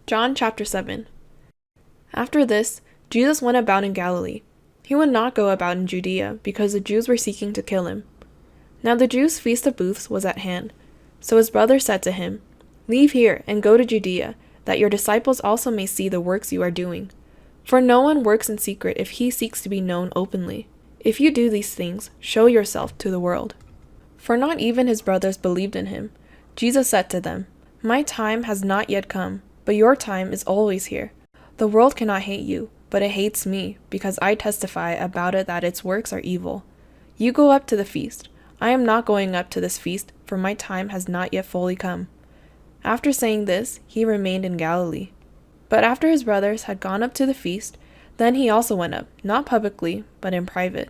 John chapter 7. After this, Jesus went about in Galilee. He would not go about in Judea, because the Jews were seeking to kill him. Now the Jews' feast of booths was at hand. So his brothers said to him, "Leave here, and go to Judea, that your disciples also may see the works you are doing. For no one works in secret if he seeks to be known openly. If you do these things, show yourself to the world." For not even his brothers believed in him. Jesus said to them, "My time has not yet come, but your time is always here. The world cannot hate you, but it hates me, because I testify about it that its works are evil. You go up to the feast. I am not going up to this feast, for my time has not yet fully come." After saying this, he remained in Galilee. But after his brothers had gone up to the feast, then he also went up, not publicly, but in private.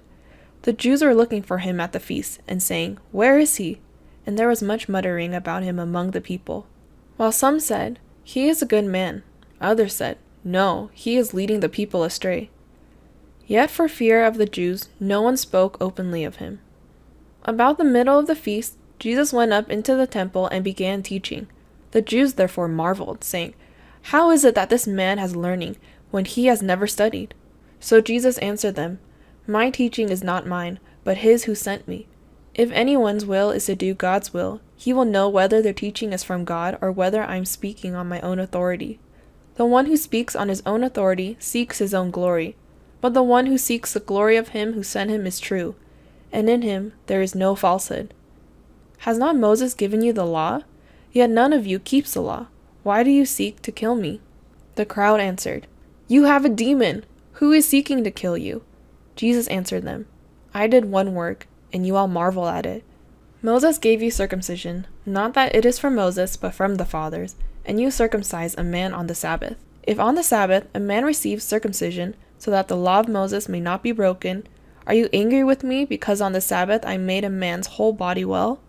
The Jews were looking for him at the feast, and saying, "Where is he?" And there was much muttering about him among the people. While some said, "He is a good man," others said, "No, he is leading the people astray." Yet for fear of the Jews, no one spoke openly of him. About the middle of the feast, Jesus went up into the temple and began teaching. The Jews therefore marveled, saying, "How is it that this man has learning, when he has never studied?" So Jesus answered them, "My teaching is not mine, but his who sent me. If anyone's will is to do God's will, he will know whether their teaching is from God or whether I am speaking on my own authority. The one who speaks on his own authority seeks his own glory, but the one who seeks the glory of him who sent him is true, and in him there is no falsehood. Has not Moses given you the law? Yet none of you keeps the law. Why do you seek to kill me?" The crowd answered, "You have a demon! Who is seeking to kill you?" Jesus answered them, "I did one work, and you all marvel at it. Moses gave you circumcision, not that it is from Moses, but from the fathers, and you circumcise a man on the Sabbath. If on the Sabbath a man receives circumcision, so that the law of Moses may not be broken, are you angry with me because on the Sabbath I made a man's whole body well?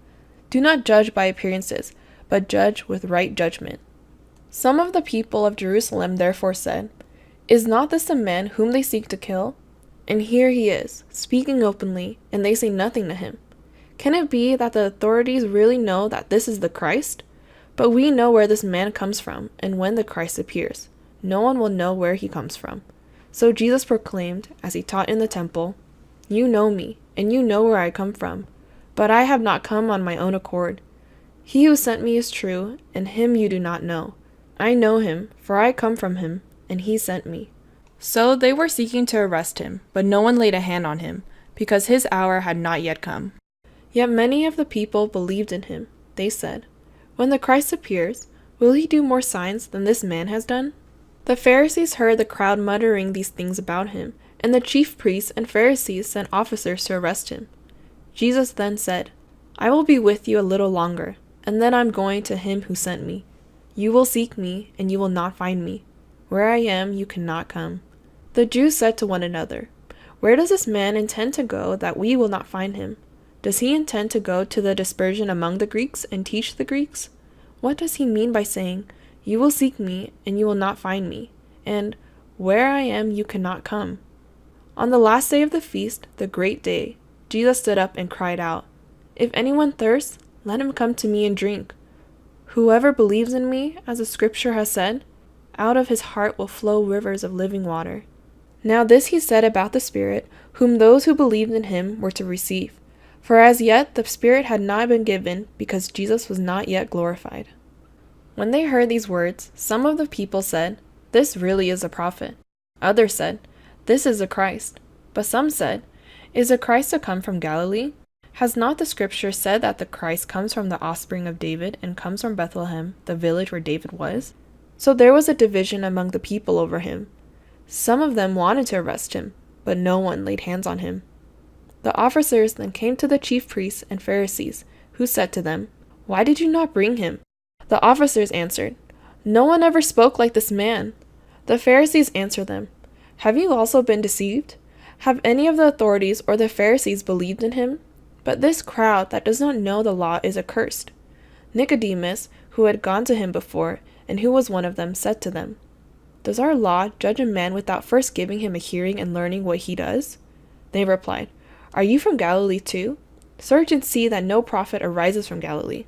Do not judge by appearances, but judge with right judgment." Some of the people of Jerusalem therefore said, "Is not this the man whom they seek to kill? And here he is, speaking openly, and they say nothing to him. Can it be that the authorities really know that this is the Christ? But we know where this man comes from, and when the Christ appears, no one will know where he comes from." So Jesus proclaimed, as he taught in the temple, "You know me, and you know where I come from, but I have not come on my own accord. He who sent me is true, and him you do not know. I know him, for I come from him, and he sent me." So they were seeking to arrest him, but no one laid a hand on him, because his hour had not yet come. Yet many of the people believed in him. They said, "When the Christ appears, will he do more signs than this man has done?" The Pharisees heard the crowd muttering these things about him, and the chief priests and Pharisees sent officers to arrest him. Jesus then said, "I will be with you a little longer, and then I am going to him who sent me. You will seek me, and you will not find me. Where I am, you cannot come." The Jews said to one another, "Where does this man intend to go that we will not find him? Does he intend to go to the dispersion among the Greeks and teach the Greeks? What does he mean by saying, 'You will seek me, and you will not find me,' and 'Where I am, you cannot come'?" On the last day of the feast, the great day, Jesus stood up and cried out, "If anyone thirsts, let him come to me and drink. Whoever believes in me, as the scripture has said, out of his heart will flow rivers of living water." Now this he said about the Spirit, whom those who believed in him were to receive. For as yet the Spirit had not been given, because Jesus was not yet glorified. When they heard these words, some of the people said, "This really is a prophet." Others said, "This is the Christ." But some said, "Is the Christ to come from Galilee? Has not the scripture said that the Christ comes from the offspring of David and comes from Bethlehem, the village where David was?" So there was a division among the people over him. Some of them wanted to arrest him, but no one laid hands on him. The officers then came to the chief priests and Pharisees, who said to them, "Why did you not bring him?" The officers answered, "No one ever spoke like this man." The Pharisees answered them, "Have you also been deceived? Have any of the authorities or the Pharisees believed in him? But this crowd that does not know the law is accursed." Nicodemus, who had gone to him before, and who was one of them, said to them, "Does our law judge a man without first giving him a hearing and learning what he does?" They replied, "Are you from Galilee too? Search and see that no prophet arises from Galilee."